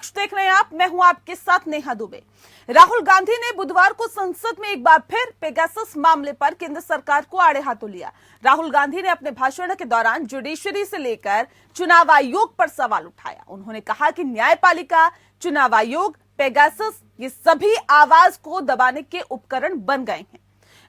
विपक्ष देख रहे हैं आप, मैं हूं आपके साथ नेहा दुबे। राहुल गांधी ने बुधवार को संसद में एक बार फिर पेगासस मामले पर केंद्र सरकार को आड़े हाथों लिया। राहुल गांधी ने अपने भाषण के दौरान जुडिशरी से लेकर चुनाव आयोग पर सवाल उठाया। उन्होंने कहा कि न्यायपालिका, चुनाव आयोग, पेगासस ये सभी आवाज को दबाने के उपकरण बन गए हैं।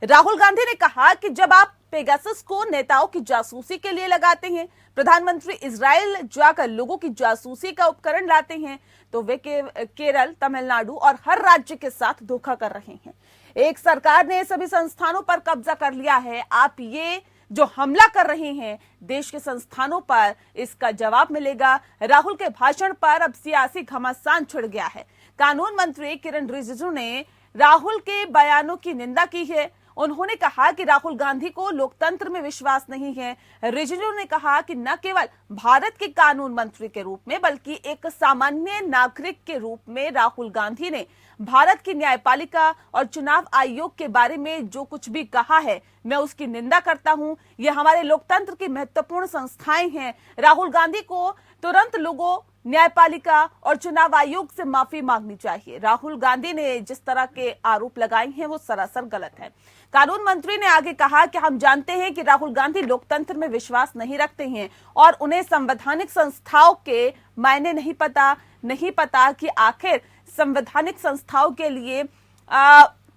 राहुल गांधी ने कहा कि जब आप पेगासस को नेताओं की जासूसी के लिए लगाते हैं, प्रधानमंत्री इजराइल जाकर लोगों की जासूसी का उपकरण लाते हैं, तो वे केरल, तमिलनाडु और हर राज्य के साथ धोखा कर रहे हैं। एक सरकार ने सभी संस्थानों पर कब्जा कर लिया है। आप ये जो हमला कर रहे हैं देश के संस्थानों पर, इसका जवाब मिलेगा। राहुल के भाषण पर अब सियासी घमासान छिड़ गया है। कानून मंत्री किरण रिजिजू ने राहुल के बयानों की निंदा की है। उन्होंने कहा कि राहुल गांधी को लोकतंत्र में विश्वास नहीं है। रिजिजू ने कहा कि न केवल भारत के कानून मंत्री के रूप में बल्कि एक सामान्य नागरिक के रूप में राहुल गांधी ने भारत की न्यायपालिका और चुनाव आयोग के बारे में जो कुछ भी कहा है, मैं उसकी निंदा करता हूं। ये हमारे लोकतंत्र की महत्वपूर्ण संस्थाएं हैं। राहुल गांधी को तुरंत लोगों, न्यायपालिका और चुनाव आयोग से माफी मांगनी चाहिए। राहुल गांधी ने जिस तरह के आरोप लगाए हैं वो सरासर गलत है। कानून मंत्री ने आगे कहा कि हम जानते हैं कि राहुल गांधी लोकतंत्र में विश्वास नहीं रखते हैं और उन्हें संवैधानिक संस्थाओं के मायने नहीं पता कि आखिर संवैधानिक संस्थाओं के लिए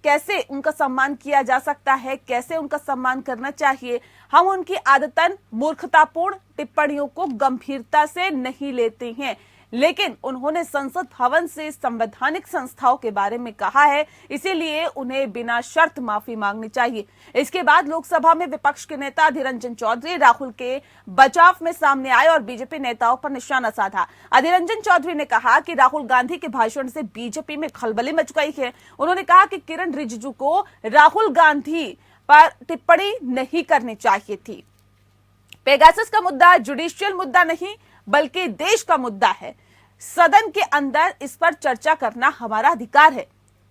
कैसे उनका सम्मान किया जा सकता है, कैसे उनका सम्मान करना चाहिए। हम उनकी आदतन मूर्खतापूर्ण टिप्पणियों को गंभीरता से नहीं लेते हैं, लेकिन उन्होंने संसद भवन से संवैधानिक संस्थाओं के बारे में कहा है, इसीलिए उन्हें बिना शर्त माफी मांगनी चाहिए। इसके बाद लोकसभा में विपक्ष के नेता अधीर रंजन चौधरी राहुल के बचाव में सामने आए और बीजेपी नेताओं पर निशाना साधा। अधीर रंजन चौधरी ने कहा कि राहुल गांधी के भाषण से बीजेपी में खलबली मच गई है। उन्होंने कहा कि किरण रिजिजू को राहुल गांधी पर टिप्पणी नहीं करनी चाहिए थी। पेगासस का मुद्दा जुडिशियल मुद्दा नहीं बल्कि देश का मुद्दा है। सदन के अंदर इस पर चर्चा करना हमारा अधिकार है,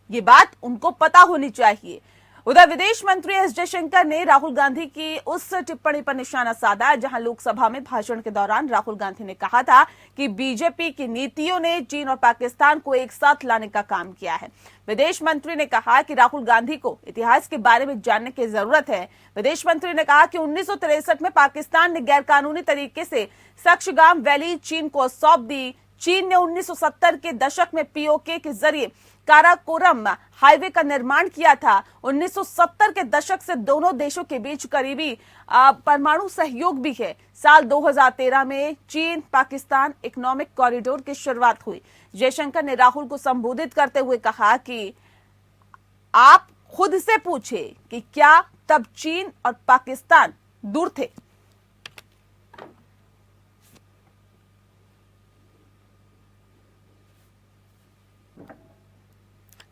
ये बात उनको पता होनी चाहिए। उधर विदेश मंत्री एस जयशंकर ने राहुल गांधी की उस टिप्पणी पर निशाना साधा जहां लोकसभा में भाषण के दौरान राहुल गांधी ने कहा था कि बीजेपी की नीतियों ने चीन और पाकिस्तान को एक साथ लाने का काम किया है। विदेश मंत्री ने कहा कि राहुल गांधी को इतिहास के बारे में जानने की जरूरत है। विदेश मंत्री ने कहा कि 1963 में पाकिस्तान ने गैरकानूनी तरीके से सक्शगाम वैली चीन को सौंप दी। चीन ने 1970 के दशक में पीओके के जरिए काराकोरम हाईवे का निर्माण किया था। 1970 के दशक से दोनों देशों के बीच करीबी परमाणु सहयोग भी है। साल 2013 में चीन पाकिस्तान इकोनॉमिक कॉरिडोर की शुरुआत हुई। जयशंकर ने राहुल को संबोधित करते हुए कहा कि आप खुद से पूछे कि क्या तब चीन और पाकिस्तान दूर थे।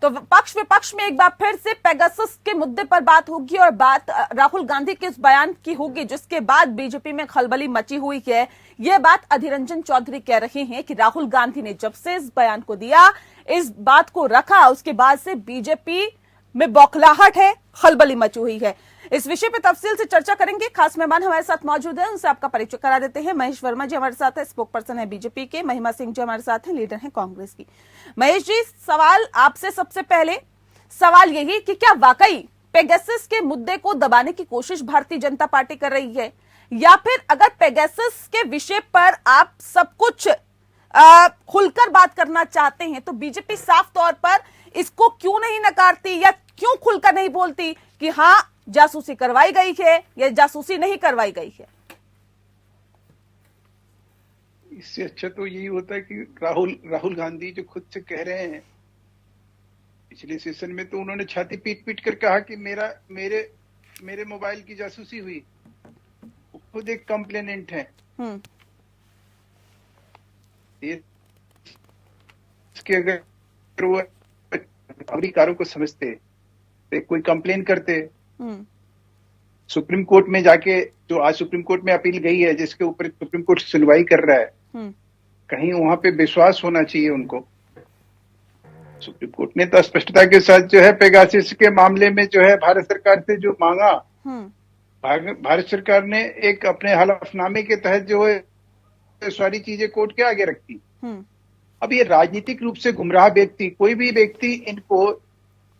तो पक्ष विपक्ष में एक बार फिर से पेगासस के मुद्दे पर बात होगी और बात राहुल गांधी के उस बयान की होगी जिसके बाद बीजेपी में खलबली मची हुई है। यह बात अधीर रंजन चौधरी कह रहे हैं कि राहुल गांधी ने जब से इस बयान को दिया, इस बात को रखा, उसके बाद से बीजेपी में बौखलाहट है, खलबली मची हुई है। इस विषय पर तफसील से चर्चा करेंगे। खास मेहमान हमारे साथ मौजूद हैं, उनसे आपका परिचय करा देते हैं। महेश वर्मा जी हमारे साथ है, स्पोक पर्सन है बीजेपी के। महिमा सिंह जी हमारे साथ हैं, लीडर हैं कांग्रेस की। महेश जी, सवाल आपसे सबसे पहले सवाल यही कि क्या वाकई पेगासस के मुद्दे को दबाने की कोशिश भारतीय जनता पार्टी कर रही है, या फिर अगर पेगासस के विषय पर आप सब कुछ खुलकर बात करना चाहते हैं तो बीजेपी साफ तौर पर इसको क्यों नहीं नकारती या क्यों खुलकर नहीं बोलती कि हाँ जासूसी करवाई गई है या जासूसी नहीं करवाई गई है? इससे अच्छा तो यही होता है कि राहुल गांधी जो खुद से कह रहे हैं, पिछले सेशन में तो उन्होंने छाती पीट पीट कर कहा कि मेरे मोबाइल की जासूसी हुई। वो खुद एक कंप्लेनेंट है। इसके अगर वो नागरिकों को समझते तो कोई कंप्लेन करते, सुप्रीम कोर्ट में जाके, जो आज सुप्रीम कोर्ट में अपील गई है जिसके ऊपर सुप्रीम कोर्ट सुनवाई कर रहा है, कहीं वहां पे विश्वास होना चाहिए उनको। सुप्रीम कोर्ट ने तो स्पष्टता के साथ जो है पेगासस के मामले में जो है भारत सरकार से जो मांगा, भारत सरकार ने एक अपने हलफनामे के तहत जो है सारी चीजें कोर्ट के आगे रखी। अब ये राजनीतिक रूप से गुमराह व्यक्ति, कोई भी व्यक्ति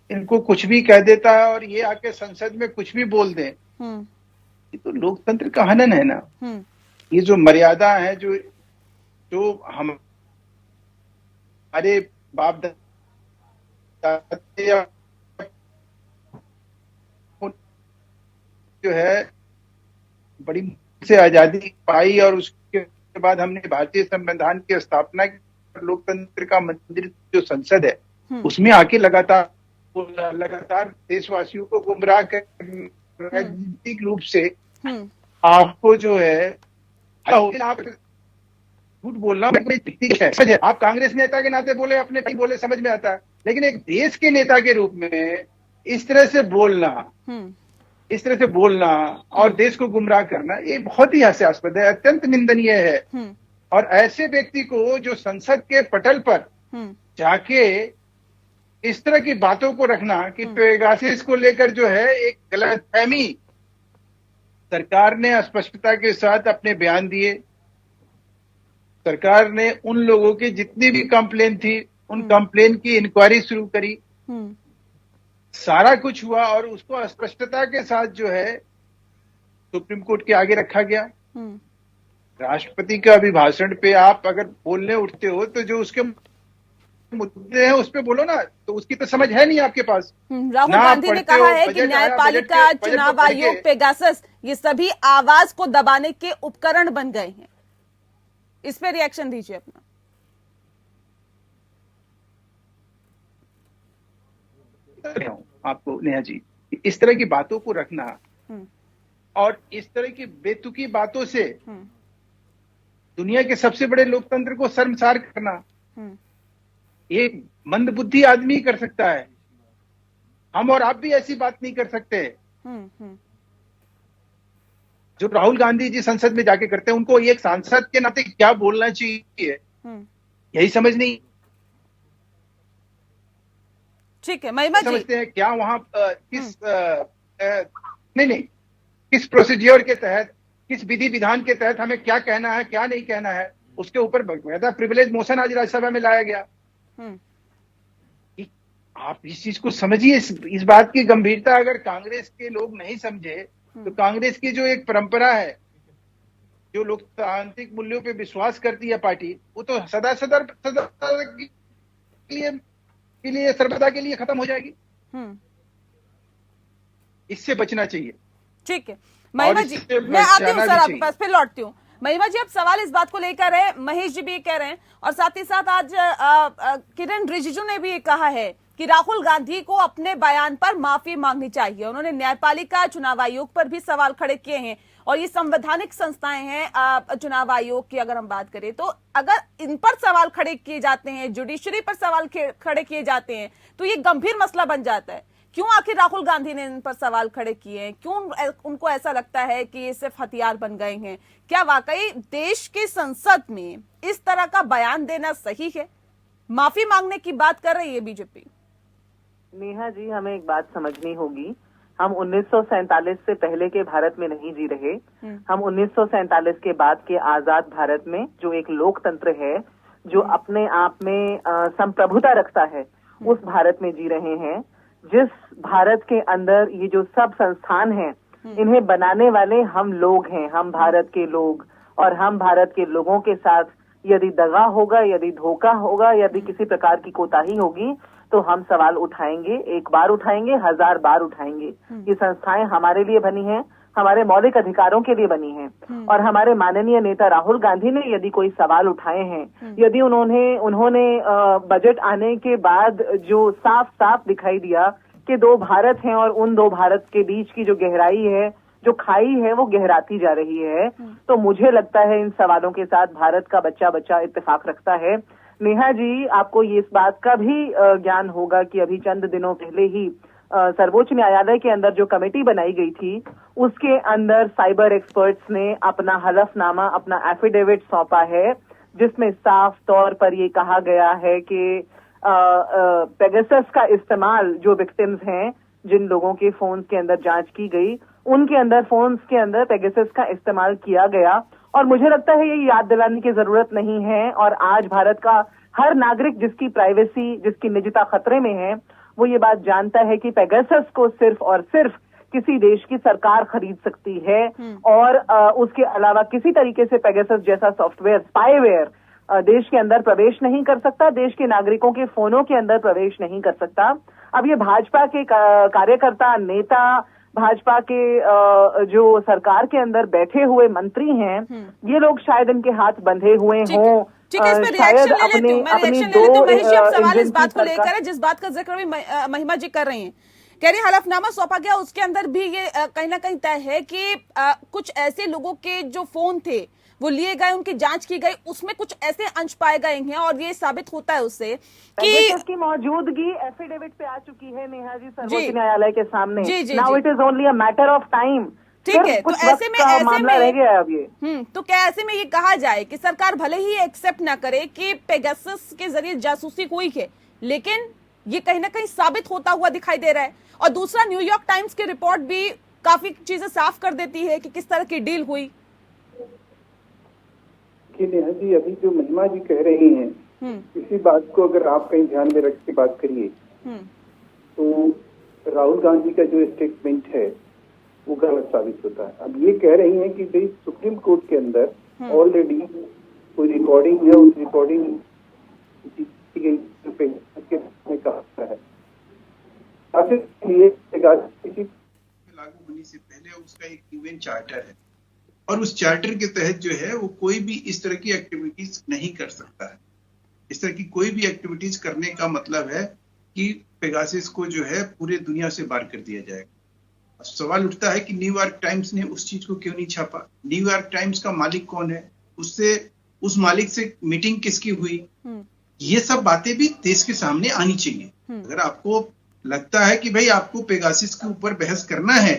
इनको कुछ भी कह देता है और ये आके संसद में कुछ भी बोल दे, ये तो लोकतंत्र का हनन है ना। ये जो मर्यादा है, जो हमारे बाप दादा जो है बड़ी से आजादी पाई और उसके बाद हमने भारतीय संविधान की स्थापना की, लोकतंत्र का मंदिर जो संसद है उसमें आके लगातार देशवासियों को गुमराह कर राजनीतिक रूप से आपको जो है आप झूठ बोलना है। आप कांग्रेस नेता के नाते बोले, अपने नहीं बोले, समझ में आता है, लेकिन एक देश के नेता के रूप में इस तरह से बोलना और देश को गुमराह करना, ये बहुत ही हास्यास्पद है, अत्यंत निंदनीय है। और ऐसे व्यक्ति को जो संसद के पटल पर जाके इस तरह की बातों को रखना कि पेगासस को लेकर जो है एक गलतफहमी, सरकार ने स्पष्टता के साथ अपने बयान दिए, सरकार ने उन लोगों की जितनी भी कंप्लेन थी उन कंप्लेन की इंक्वायरी शुरू करी, सारा कुछ हुआ और उसको स्पष्टता के साथ जो है सुप्रीम कोर्ट के आगे रखा गया। राष्ट्रपति के अभिभाषण पे आप अगर बोलने उठते हो तो जो उसके मुद्दे हैं उस पे बोलो ना, तो उसकी तो समझ है नहीं आपके पास। राहुल गांधी ने कहा है कि न्यायपालिका, चुनाव आयोग, पेगासस ये सभी आवाज को दबाने के उपकरण बन गए हैं। इस पे रिएक्शन दीजिए अपना। आपको नेहा जी, इस तरह की बातों को रखना और इस तरह की बेतुकी बातों से दुनिया के सबसे बड़े लोकतंत्र को शर्मसार करना, एक मंदबुद्धि आदमी कर सकता है। हम और आप भी ऐसी बात नहीं कर सकते। जो राहुल गांधी जी संसद में जाके करते हैं, उनको एक सांसद के नाते क्या बोलना चाहिए यही समझ नहीं। ठीक है, महिमा जी समझते हैं क्या वहां किस प्रोसीजर के तहत, किस विधि विधान के तहत हमें क्या कहना है क्या नहीं कहना है, उसके ऊपर प्रिविलेज मोशन आज राज्यसभा में लाया गया। आप इस चीज को समझिए, इस बात की गंभीरता अगर कांग्रेस के लोग नहीं समझे तो कांग्रेस की जो एक परंपरा है, जो लोकतांत्रिक मूल्यों पे विश्वास करती है पार्टी, वो तो सदा के लिए सर्वदा के लिए खत्म हो जाएगी। इससे बचना चाहिए। ठीक है महिमा जी, मैं आती हूँ सर आपके पास, फिर लौटती हूँ। महिमा जी, अब सवाल इस बात को लेकर है, महेश जी भी ये कह रहे हैं और साथ ही साथ आज किरण रिजिजू ने भी ये कहा है कि राहुल गांधी को अपने बयान पर माफी मांगनी चाहिए। उन्होंने न्यायपालिका, चुनाव आयोग पर भी सवाल खड़े किए हैं और ये संवैधानिक संस्थाएं हैं। चुनाव आयोग की अगर हम बात करें तो अगर इन पर सवाल खड़े किए जाते हैं, जुडिशरी पर सवाल खड़े किए जाते हैं, तो ये गंभीर मसला बन जाता है। क्यों आखिर राहुल गांधी ने इन पर सवाल खड़े किए हैं? क्यों उनको ऐसा लगता है कि ये सिर्फ हथियार बन गए हैं? क्या वाकई देश की संसद में इस तरह का बयान देना सही है? माफी मांगने की बात कर रही है बीजेपी। नेहा जी, हमें एक बात समझनी होगी, हम 1947 से पहले के भारत में नहीं जी रहे। हम 1947 के बाद के आजाद भारत में, जो एक लोकतंत्र है, जो अपने आप में संप्रभुता रखता है, उस भारत में जी रहे हैं। जिस भारत के अंदर ये जो सब संस्थान हैं, इन्हें बनाने वाले हम लोग हैं, हम भारत के लोग। और हम भारत के लोगों के साथ यदि दगा होगा, यदि धोखा होगा, यदि किसी प्रकार की कोताही होगी, तो हम सवाल उठाएंगे। एक बार उठाएंगे, 1000 बार उठाएंगे। ये संस्थाएं हमारे लिए बनी हैं, हमारे मौलिक अधिकारों के लिए बनी हैं। और हमारे माननीय नेता राहुल गांधी ने यदि कोई सवाल उठाए हैं, यदि उन्होंने बजट आने के बाद जो साफ साफ दिखाई दिया कि 2 भारत हैं और उन 2 भारत के बीच की जो गहराई है, जो खाई है, वो गहराती जा रही है, तो मुझे लगता है इन सवालों के साथ भारत का बच्चा बच्चा इत्तेफाक रखता है। नेहा जी, आपको ये इस बात का भी ज्ञान होगा कि अभी चंद दिनों पहले ही सर्वोच्च न्यायालय के अंदर जो कमेटी बनाई गई थी, उसके अंदर साइबर एक्सपर्ट्स ने अपना हलफनामा, अपना एफिडेविट सौंपा है, जिसमें साफ तौर पर ये कहा गया है कि पेगासस का इस्तेमाल, जो विक्टिम्स हैं, जिन लोगों के फोन्स के अंदर जांच की गई, उनके अंदर फोन्स के अंदर पेगासस का इस्तेमाल किया गया। और मुझे लगता है ये याद दिलाने की जरूरत नहीं है। और आज भारत का हर नागरिक जिसकी प्राइवेसी, जिसकी निजता खतरे में है, वो ये बात जानता है कि पेगासस को सिर्फ और सिर्फ किसी देश की सरकार खरीद सकती है और उसके अलावा किसी तरीके से पेगासस जैसा सॉफ्टवेयर, स्पाईवेयर देश के अंदर प्रवेश नहीं कर सकता, देश के नागरिकों के फोनों के अंदर प्रवेश नहीं कर सकता। अब ये भाजपा के कार्यकर्ता, नेता, भाजपा के जो सरकार के अंदर बैठे हुए मंत्री हैं, ये लोग शायद इनके हाथ बंधे हुए हों। ठीक है, इस पे रिएक्शन ले लेती हूँ, मैं रिएक्शन ले लेती हूँ। महेश जी, अब सवाल इस बात को लेकर है जिस बात का जिक्र भी महिमा जी कर रही हैं। कह रही हलफनामा सौंपा गया, उसके अंदर भी ये कहीं ना कहीं तय है कि कुछ ऐसे लोगों के जो फोन थे वो लिए गए, उनकी जांच की गई, उसमें कुछ ऐसे अंश पाए गए हैं और ये साबित होता है उससे कि इसकी मौजूदगी एफिडेविट पे आ चुकी है नेहा जी सर्वोच्च न्यायालय के सामने। Now it is only a matter of time. ठीक है, तो ऐसे में मामला रह गया है अब ये। तो क्या ऐसे में ये कहा जाए कि सरकार भले ही एक्सेप्ट ना करे कि पेगासस के जरिए जासूसी हुई है, लेकिन ये कहीं ना कहीं साबित होता हुआ दिखाई दे रहा है। और दूसरा, न्यूयॉर्क टाइम्स की रिपोर्ट भी काफी चीजें साफ कर देती है कि किस तरह की डील हुई। नेहा जी, अभी जो महिमा जी कह रही हैं, इसी बात को अगर आप कहीं ध्यान में रख के बात करिए तो राहुल गांधी का जो स्टेटमेंट है वो गलत साबित होता है। अब ये कह रही हैं कि भाई सुप्रीम कोर्ट के अंदर ऑलरेडी कोई रिकॉर्डिंग है, उस रिकॉर्डिंग में कहा है लागू होने से पहले उसका एक यूएन चार्टर है और उस चार्टर के तहत जो है वो कोई भी इस तरह की एक्टिविटीज नहीं कर सकता है। इस तरह की कोई भी एक्टिविटीज करने का मतलब है कि पेगासस को जो है पूरे दुनिया से बाहर कर दिया जाएगा। सवाल उठता है कि न्यूयॉर्क टाइम्स ने उस चीज को क्यों नहीं छापा? न्यूयॉर्क टाइम्स का मालिक कौन है? उस मालिक से मीटिंग किसकी हुई? ये सब बातें भी देश के सामने आनी चाहिए। अगर आपको लगता है कि भाई आपको पेगासस के ऊपर बहस करना है,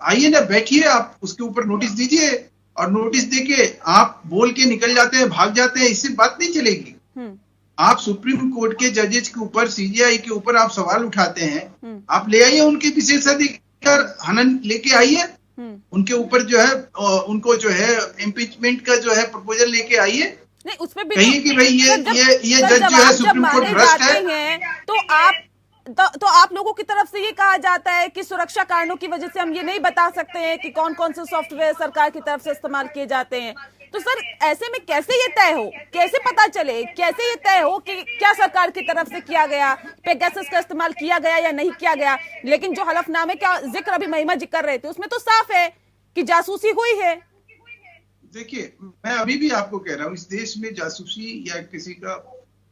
आइए ना, बैठिए, आप उसके ऊपर नोटिस दीजिए और नोटिस देके आप बोल के निकल जाते हैं, भाग जाते हैं, इससे बात नहीं चलेगी। आप सुप्रीम कोर्ट के जजेस के ऊपर, सीजीआई के ऊपर आप सवाल उठाते हैं, आप ले आइए, उनके विशेषाधिकार हनन लेके आइए, उनके ऊपर जो है उनको जो है इम्पीचमेंट का जो है प्रपोजल लेके आइए। नहीं, उसमें भी कहिए कि भाई ये जज जो है सुप्रीम कोर्ट भ्रष्ट है। तो आप लोगों की तरफ से ये कहा जाता है कि सुरक्षा कारणों की वजह से हम ये नहीं बता सकते हैं कि कौन कौन से सॉफ्टवेयर सरकार की तरफ से इस्तेमाल किए जाते हैं। तो सर, ऐसे में कैसे ये तय हो, कैसे पता चले, कैसे ये तय हो कि क्या सरकार की तरफ से किया गया, पेगासस का इस्तेमाल किया गया या नहीं किया गया? लेकिन जो हलफनामे का जिक्र अभी महिमा जी कर रहे थे उसमें तो साफ है कि जासूसी हुई है। देखिए, मैं अभी भी आपको कह रहा हूँ, इस देश में जासूसी या किसी का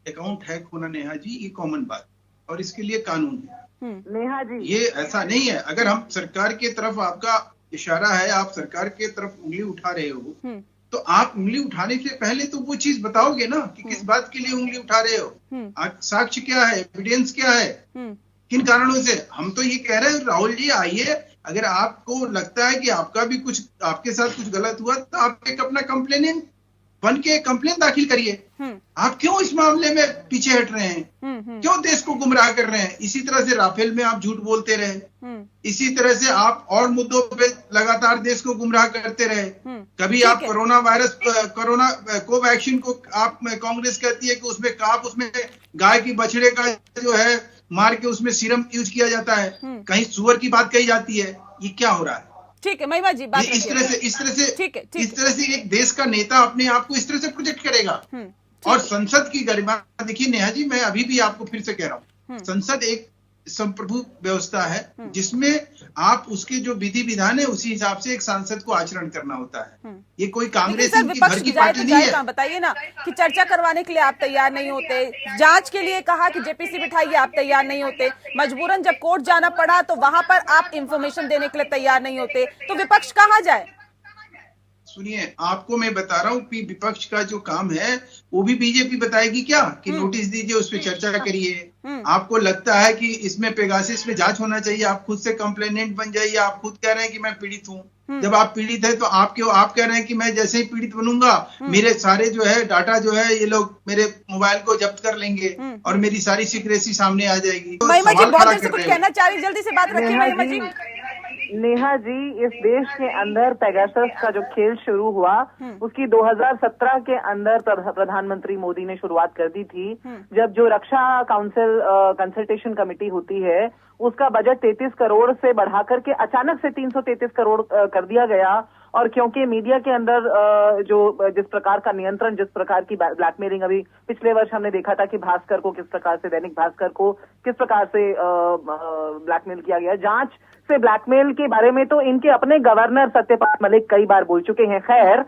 अकाउंट हैक होना, नेहा जी, ये कॉमन बात और इसके लिए कानून है। नेहा जी, ये ऐसा नहीं है। अगर हम सरकार की तरफ, आपका इशारा है, आप सरकार की तरफ उंगली उठा रहे हो, तो आप उंगली उठाने से पहले तो वो चीज बताओगे ना कि किस बात के लिए उंगली उठा रहे हो, साक्ष्य क्या है, एविडेंस क्या है, किन कारणों से। हम तो ये कह रहे हैं, राहुल जी आइए, अगर आपको लगता है कि आपका भी कुछ, आपके साथ कुछ गलत हुआ, तो आप एक अपना कंप्लेनेंट बन के कंप्लेन दाखिल करिए। आप क्यों इस मामले में पीछे हट रहे हैं? क्यों देश को गुमराह कर रहे हैं? इसी तरह से राफेल में आप झूठ बोलते रहे, इसी तरह से आप और मुद्दों पे लगातार देश को गुमराह करते रहे। कभी आप कोरोना कोवैक्सीन को आप, कांग्रेस कहती है कि उसमें गाय की बछड़े का जो है मार के उसमें सीरम यूज किया जाता है, कहीं सुअर की बात कही जाती है। ये क्या हो रहा है? ठीक है महिमा जी, बात इस तरह से एक देश का नेता अपने आप को इस तरह से प्रोजेक्ट करेगा। और संसद की गरिमा देखिए नेहा जी, मैं अभी भी आपको फिर से कह रहा हूँ, संसद एक संप्रभु व्यवस्था है जिसमें आप उसके जो विधि विधान है उसी हिसाब से एक सांसद को आचरण करना होता है। ये कोई कांग्रेस की घर की पार्टी नहीं है। बताइए ना कि चर्चा करवाने के लिए आप तैयार नहीं होते, जांच के लिए कहा कि जेपीसी बिठाइए, आप तैयार नहीं होते, मजबूरन जब कोर्ट जाना पड़ा तो वहां पर आप इंफॉर्मेशन देने के लिए तैयार नहीं होते, तो विपक्ष कहाँ जाए? सुनिए, आपको मैं बता रहा हूँ कि विपक्ष का जो काम है वो भी बीजेपी बताएगी क्या कि नोटिस दीजिए, उस पर चर्चा करिए। आपको लगता है कि इसमें पेगासस में जांच होना चाहिए, आप खुद से कंप्लेनेंट बन जाइए। आप खुद कह रहे हैं कि मैं पीड़ित हूँ। जब आप पीड़ित है तो आप कह रहे हैं कि मैं जैसे ही पीड़ित बनूंगा मेरे सारे जो है डाटा जो है ये लोग मेरे मोबाइल को जब्त कर लेंगे और मेरी सारी सीक्रेसी सामने आ जाएगी। महिमा जी बहुत देर से कुछ कहना चाह रही, जल्दी से बात रखिए महिमा जी। नेहा जी, इस देश के अंदर पेगासस का जो खेल शुरू हुआ उसकी 2017 के अंदर प्रधानमंत्री मोदी ने शुरुआत कर दी थी, जब जो रक्षा काउंसिल कंसल्टेशन कमेटी होती है उसका बजट 33 करोड़ से बढ़ाकर के अचानक से 333 करोड़ कर दिया गया। और क्योंकि मीडिया के अंदर जिस प्रकार का नियंत्रण, जिस प्रकार की ब्लैकमेलिंग अभी पिछले वर्ष हमने देखा था कि भास्कर को किस प्रकार से, दैनिक भास्कर को किस प्रकार से ब्लैकमेल किया गया। जांच से ब्लैकमेल के बारे में तो इनके अपने गवर्नर सत्यपाल मलिक कई बार बोल चुके हैं। खैर,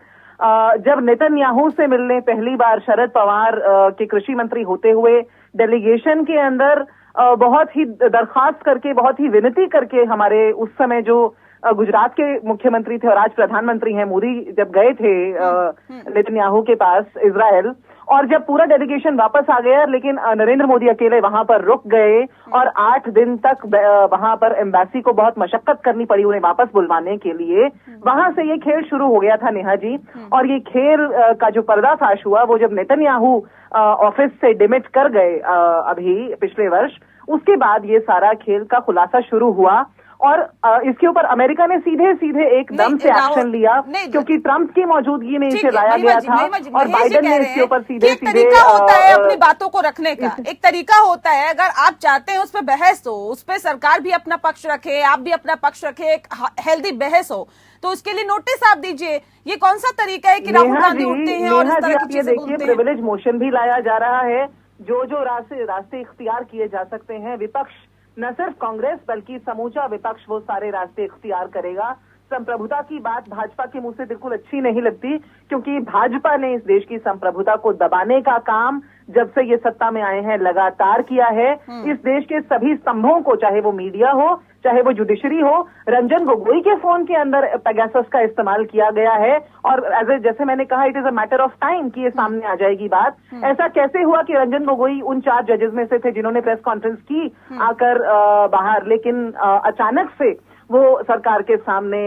जब नेतन्याहू से मिलने पहली बार शरद पवार के कृषि मंत्री होते हुए डेलीगेशन के अंदर बहुत ही दरखास्त करके, बहुत ही विनती करके हमारे उस समय जो गुजरात के मुख्यमंत्री थे और आज प्रधानमंत्री हैं मोदी, जब गए थे नेतन्याहू के पास इजराइल, और जब पूरा डेलीगेशन वापस आ गया लेकिन नरेंद्र मोदी अकेले वहां पर रुक गए और 8 दिन तक वहां पर एम्बेसी को बहुत मशक्कत करनी पड़ी उन्हें वापस बुलवाने के लिए। वहां से ये खेल शुरू हो गया था नेहा जी। और ये खेल का जो पर्दाफाश हुआ वो जब नेतन्याहू ऑफिस से डिमिट कर गए अभी पिछले वर्ष, उसके बाद ये सारा खेल का खुलासा शुरू हुआ। और इसके ऊपर अमेरिका ने सीधे सीधे एकदम से एक्शन लिया क्योंकि ट्रंप की मौजूदगी में इसे लाया गया था और बाइडेन ने इसके ऊपर सीधे सीधे तरीका होता है अपनी बातों को रखने का, एक तरीका होता है। अगर आप चाहते हैं उस पर बहस हो, उस पर सरकार भी अपना पक्ष रखे, आप भी अपना पक्ष रखे, एक हेल्दी बहस हो, तो उसके लिए नोटिस आप दीजिए। ये कौन सा तरीका है कि राहुल गांधी उठते हैं और इस तरह की चीजें बोलते हैं? प्रिविलेज मोशन भी लाया जा रहा है। जो रास्ते इख्तियार किए जा सकते हैं, विपक्ष न सिर्फ कांग्रेस बल्कि समूचा विपक्ष वो सारे रास्ते इख्तियार करेगा। संप्रभुता की बात भाजपा के मुंह से बिल्कुल अच्छी नहीं लगती क्योंकि भाजपा ने इस देश की संप्रभुता को दबाने का काम जब से ये सत्ता में आए हैं लगातार किया है। इस देश के सभी स्तंभों को, चाहे वो मीडिया हो, चाहे वो जुडिशरी हो, रंजन गोगोई के फोन के अंदर पेगासस का इस्तेमाल किया गया है। और जैसे मैंने कहा, it is a matter of time कि ये सामने आ जाएगी बात। ऐसा कैसे हुआ कि रंजन गोगोई उन 4 जजेस में से थे जिन्होंने प्रेस कॉन्फ्रेंस की आकर बाहर, लेकिन अचानक से वो सरकार के सामने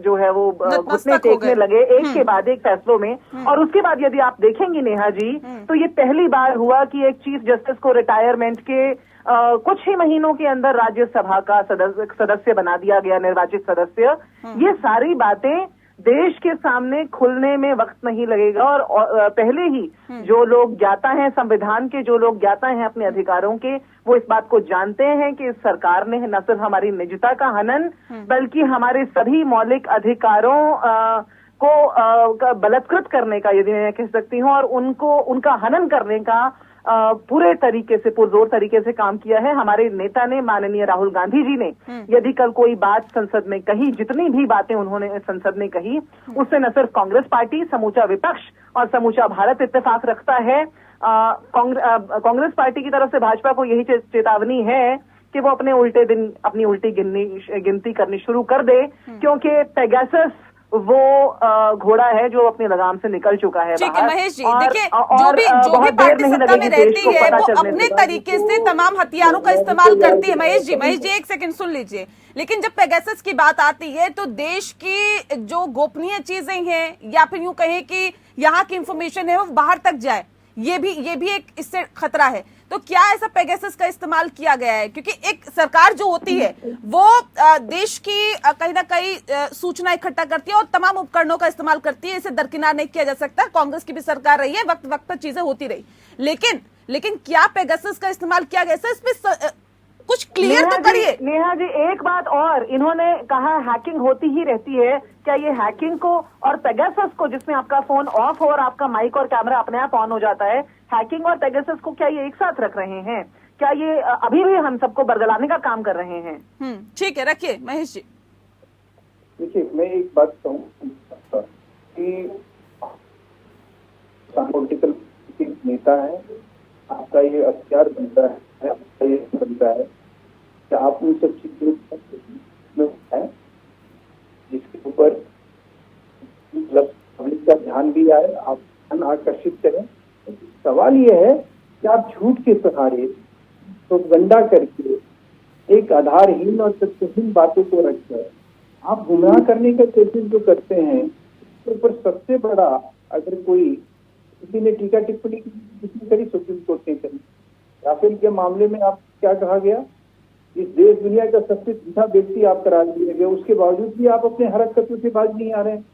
जो है वो घुटने टेकने लगे एक के बाद एक फैसलों में। और उसके बाद यदि आप देखेंगी नेहा जी, तो ये पहली बार हुआ कि एक चीफ जस्टिस को रिटायरमेंट के कुछ ही महीनों के अंदर राज्यसभा का सदस्य बना दिया गया, निर्वाचित सदस्य। ये सारी बातें देश के सामने खुलने में वक्त नहीं लगेगा। और पहले ही जो लोग ज्ञाता हैं संविधान के, जो लोग ज्ञाता हैं अपने अधिकारों के, वो इस बात को जानते हैं कि इस सरकार ने न सिर्फ हमारी निजता का हनन बल्कि हमारे सभी मौलिक अधिकारों को बलात्कृत करने का, यदि मैं कह सकती हूँ, और उनका हनन करने का पूरे तरीके से, पुरजोर तरीके से काम किया है। हमारे नेता ने, माननीय राहुल गांधी जी ने, यदि कल कोई बात संसद में कही, जितनी भी बातें उन्होंने संसद में कही, उससे न सिर्फ कांग्रेस पार्टी, समूचा विपक्ष और समूचा भारत इत्तेफाक रखता है। कांग्रेस पार्टी की तरफ से भाजपा को यही चेतावनी है कि वो अपने उल्टे दिन अपनी उल्टी गिनती करनी शुरू कर दे, क्योंकि पेगासस वो घोड़ा है जो अपनी लगाम से निकल चुका है। ठीक है महेश जी, देखिए जो भी पार्टी सत्ता में रहती है वो अपने तरीके से तमाम हथियारों का इस्तेमाल करती है। महेश जी एक सेकंड सुन लीजिए। लेकिन जब पेगासस की बात आती है तो देश की जो गोपनीय चीजें हैं या फिर यूं कहें कि यहाँ की इंफॉर्मेशन है वो बाहर तक जाए, ये भी एक इससे खतरा है। तो क्या ऐसा पेगासस का इस्तेमाल किया गया है? क्योंकि एक सरकार जो होती है वो देश की कहीं ना कहीं सूचना इकट्ठा करती है और तमाम उपकरणों का इस्तेमाल करती है, इसे दरकिनार नहीं किया जा सकता। कांग्रेस की भी सरकार रही है, वक्त वक्त पर चीजें होती रही, लेकिन क्या पेगासस का इस्तेमाल किया गया? इसमें कुछ क्लियर तो करिए। नेहा जी, एक बात और, इन्होंने कहा हैकिंग होती ही रहती है। क्या ये हैकिंग को और पेगासस को, जिसमें आपका फोन ऑफ हो और आपका माइक और कैमरा अपने आप ऑन हो जाता है, हैकिंग और पेगासस को क्या ये एक साथ रख रहे हैं? क्या ये अभी भी हम सबको बरगलाने का काम कर रहे हैं? ठीक है, रखिए महेश जी। देखिए, मैं एक बात कहूँ कि पॉलिटिकल नेता है, आपका ये अख्तियार बनता है, आपका ये बनता है कि आप उन सब चीजों है जिसके ऊपर मतलब पब्लिक का ध्यान भी आए, आप ध्यान आकर्षित करें। सवाल ये है कि आप झूठ के सहारे तो गंदा करके एक आधारहीन और तथ्यहीन बातों को रखकर आप गुमराह करने का कोशिश जो करते हैं, उसके ऊपर सबसे बड़ा, अगर कोई किसी ने टीका टिप्पणी किसी करी, सुप्रीम कोर्ट ने करी। राफेल के मामले में आप क्या कहा गया इस देश दुनिया का सबसे झूठा व्यक्ति आप करार दिए गए, उसके बावजूद भी आप अपने हरकतों से बाज नहीं आ रहे हैं।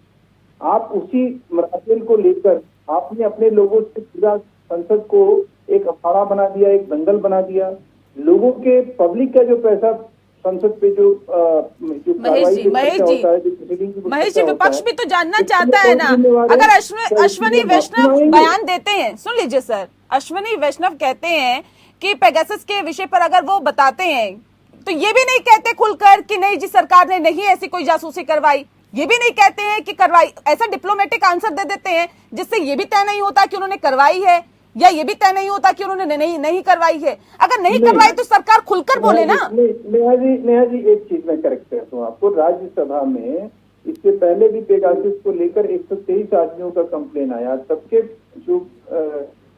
आप उसी राफेल को लेकर आपने अपने लोगों से पूरा संसद को एक अखाड़ा बना दिया, एक दंगल बना दिया। लोगों के पब्लिक का जो पैसा संसद पे जो महेश जी विपक्ष भी तो जानना चाहता है ना। अगर अश्विनी वैष्णव बयान देते हैं, सुन लीजिए सर, अश्विनी वैष्णव कहते हैं कि पेगासस के विषय पर अगर वो बताते हैं तो ये भी नहीं कहते खुलकर कि नहीं जी सरकार ने नहीं ऐसी कोई जासूसी करवाई, ये भी नहीं कहते हैं कि करवाई। ऐसा डिप्लोमेटिक आंसर दे देते हैं जिससे ये भी तय नहीं होता कि उन्होंने करवाई है या ये भी तय नहीं होता कि उन्होंने नहीं करवाई है। अगर नहीं करवाई तो सरकार खुलकर बोले ना। नेहा जी एक चीज मैं करेक्ट करता हूँ आपको, राज्यसभा में इससे पहले भी पेगासस को लेकर 123 आदमियों का कंप्लेन आया। सबके जो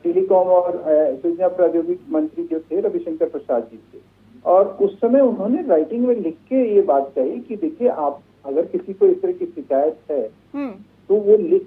टेलीकॉम और सूचना प्रौद्योगिकी मंत्री जो थे रविशंकर प्रसाद जी थे, और उस समय उन्होंने राइटिंग में लिख के ये बात कही कि देखिए आप अगर किसी को इस तरह की शिकायत है तो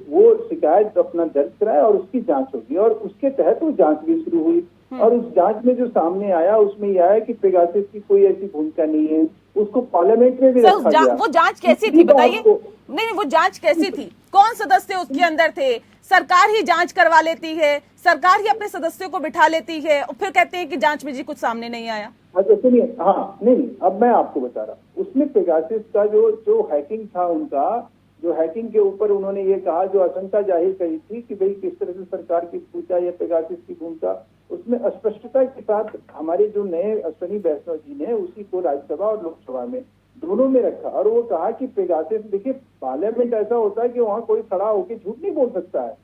वो शिकायत अपना दर्ज कराए और उसकी जांच होगी, और उसके तहत वो जांच भी शुरू हुई। और उस जांच में जो सामने आया उसमें यह आया कि पेगासस की कोई ऐसी भूमिका नहीं है, उसको पार्लियामेंट में भी रखा गया। वो जांच कैसी थी बताइए? नहीं, वो जांच कैसी थी? कौन सदस्य उसके अंदर थे? सरकार ही जांच करवा लेती है, सरकार ही अपने सदस्यों को बिठा लेती है और फिर कहते हैं कि जांच में जी कुछ सामने नहीं आया। अच्छा सुनिए, हाँ नहीं अब मैं आपको बता रहा हूँ, उसमें पेगासस का जो हैकिंग था, उनका जो हैकिंग के ऊपर उन्होंने ये कहा, जो आशंका जाहिर करी थी कि भाई किस तरह से सरकार की भूमिका या पेगासस की भूमिका, उसमें स्पष्टता के साथ हमारे जो नए अश्विनी वैष्णव जी ने उसी को राज्यसभा और लोकसभा में दोनों में रखा, और वो कहा कि पेगासस, देखिए पार्लियामेंट ऐसा होता है कि वहाँ कोई खड़ा होकर झूठ नहीं बोल सकता है।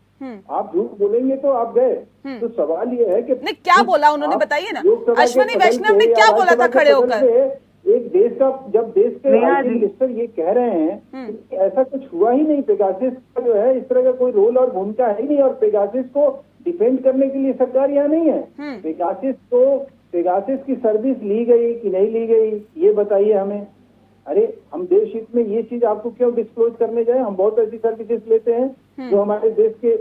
आप झूठ बोलेंगे तो आप गए। तो सवाल ये है कि नहीं, क्या बोला उन्होंने बताइए ना, अश्विनी वैष्णव ने क्या बोला था खड़े होकर? एक देश का, जब देश के मिनिस्टर ये कह रहे हैं कि ऐसा कुछ हुआ ही नहीं, पेगासस का जो है इस तरह का कोई रोल और भूमिका है ही नहीं, और पेगासस को डिफेंड करने के लिए सरकार यहाँ नहीं है। पेगासस की सर्विस ली गई कि नहीं ली गई ये बताइए हमें। अरे हम देश हित में ये चीज आपको क्यों डिस्क्लोज करने जाए? हम बहुत ऐसी सर्विसेज लेते हैं जो हमारे देश के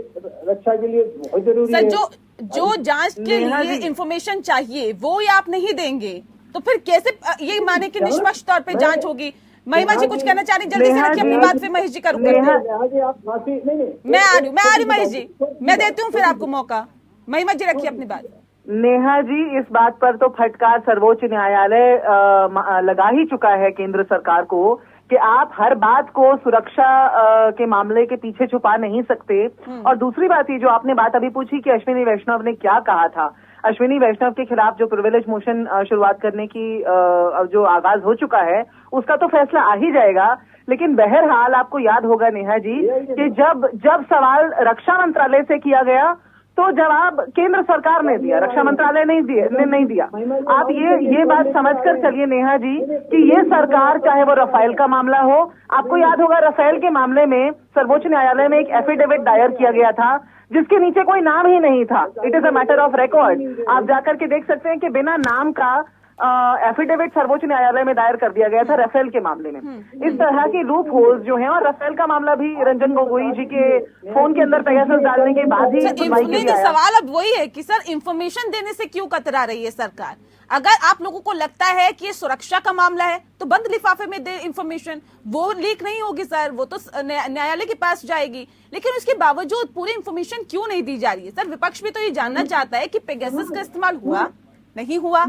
रक्षा के लिए बहुत जरूरी है। जो जांच के लिए इंफॉर्मेशन चाहिए वो ही आप नहीं देंगे तो फिर कैसे ये माने कि निष्पक्ष तौर पे जांच होगी? महिमा जी कुछ कहना चाह रही, जल्दी से रखिए अपनी बात, फिर महेश जी का रुक करते हैं। मैं आ रही महेश जी, मैं देती हूँ फिर आपको मौका। महिमा जी रखिए अपनी बात। नेहा जी, इस बात पर तो फटकार सर्वोच्च न्यायालय लगा ही चुका है केंद्र सरकार को कि आप हर बात को सुरक्षा के मामले के पीछे छुपा नहीं सकते। और दूसरी बात ये जो आपने बात अभी पूछी कि अश्विनी वैष्णव ने क्या कहा था, अश्विनी वैष्णव के खिलाफ जो प्रिविलेज मोशन शुरुआत करने की जो आगाज हो चुका है उसका तो फैसला आ ही जाएगा। लेकिन बहरहाल आपको याद होगा नेहा जी कि जब सवाल रक्षा मंत्रालय से किया गया तो जवाब केंद्र सरकार ने दिया, रक्षा मंत्रालय नहीं दिया। आप ये बात समझकर चलिए नेहा जी कि ये सरकार, चाहे वो राफेल का मामला हो, आपको याद होगा राफेल के मामले में सर्वोच्च न्यायालय में एक एफिडेविट दायर किया गया था जिसके नीचे कोई नाम ही नहीं था। It is a matter of record. आप जाकर के देख सकते हैं कि बिना नाम का एफिडेविट सर्वोच्च न्यायालय में दायर कर दिया गया था राफेल के मामले में। इस तरह के लूप होल्स जो हैं, और राफेल का मामला भी रंजन गोगोई जी के फोन के अंदर पेगासस डालने के बाद ही सवाल अब वही है कि सर इंफॉर्मेशन देने से क्यों कतरा रही है सरकार? अगर आप लोगों को लगता है कि ये सुरक्षा का मामला है तो बंद लिफाफे में दे इंफॉर्मेशन, वो लीक नहीं होगी सर, वो तो न्यायालय के पास जाएगी। लेकिन उसके बावजूद पूरी इंफॉर्मेशन क्यों नहीं दी जा रही है? सर विपक्ष भी तो ये जानना चाहता है कि पेगासस का इस्तेमाल हुआ नहीं हुआ।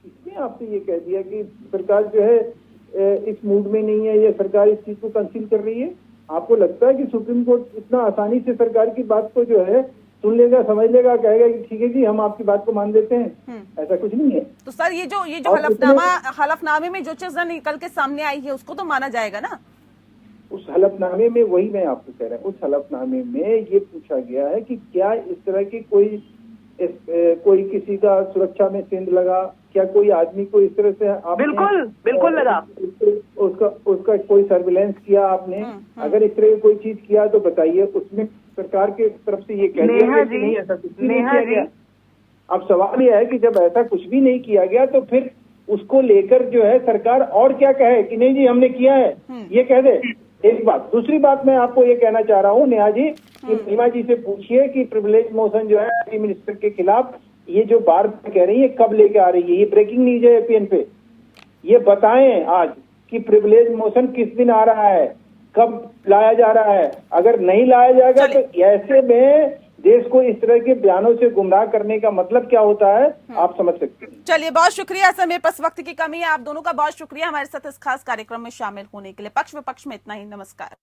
इसने आपसे ये कह दिया कि सरकार जो है इस मूड में नहीं है, या सरकार इस चीज को कंसील कर रही है। आपको लगता है कि सुप्रीम कोर्ट इतना आसानी से सरकार की बात को जो है सुन लेगा, समझ लेगा, कहेगा कि ठीक है जी हम आपकी बात को मान देते हैं? ऐसा कुछ नहीं है। तो सर ये जो हलफनामे में जो चीज निकल के सामने आई है उसको तो माना जाएगा ना? उस हलफनामे में, वही मैं आपको कह रहा हूँ, उस हलफनामे में ये पूछा गया है कि क्या इस तरह की कोई किसी का सुरक्षा में सेंध लगा, क्या कोई आदमी को इस तरह से बिल्कुल लगा, उसका कोई सर्विलेंस किया आपने? अगर इस तरह की कोई चीज किया तो बताइए। उसमें सरकार के तरफ से ये कह दिया कि नहीं ऐसा कुछ नहीं किया गया। अब सवाल यह है कि जब ऐसा कुछ भी नहीं किया गया तो फिर उसको लेकर जो है सरकार और क्या कहे कि नहीं जी हमने किया है, ये कह दे। एक बात। दूसरी बात मैं आपको ये कहना चाह रहा हूँ नेहा जी कि महिमा जी से पूछिए कि प्रिविलेज मोशन जो है मिनिस्टर के खिलाफ ये जो बार कह रही है कब लेके आ रही है, ये ब्रेकिंग न्यूज है एपीएन पे। ये बताएं आज कि प्रिविलेज मोशन किस दिन आ रहा है, कब लाया जा रहा है। अगर नहीं लाया जाएगा तो ऐसे में देश को इस तरह के बयानों से गुमराह करने का मतलब क्या होता है, आप समझ सकते हैं। चलिए, बहुत शुक्रिया। समय पर वक्त की कमी है, आप दोनों का बहुत शुक्रिया हमारे साथ इस खास कार्यक्रम में शामिल होने के लिए। पक्ष विपक्ष में इतना ही, नमस्कार।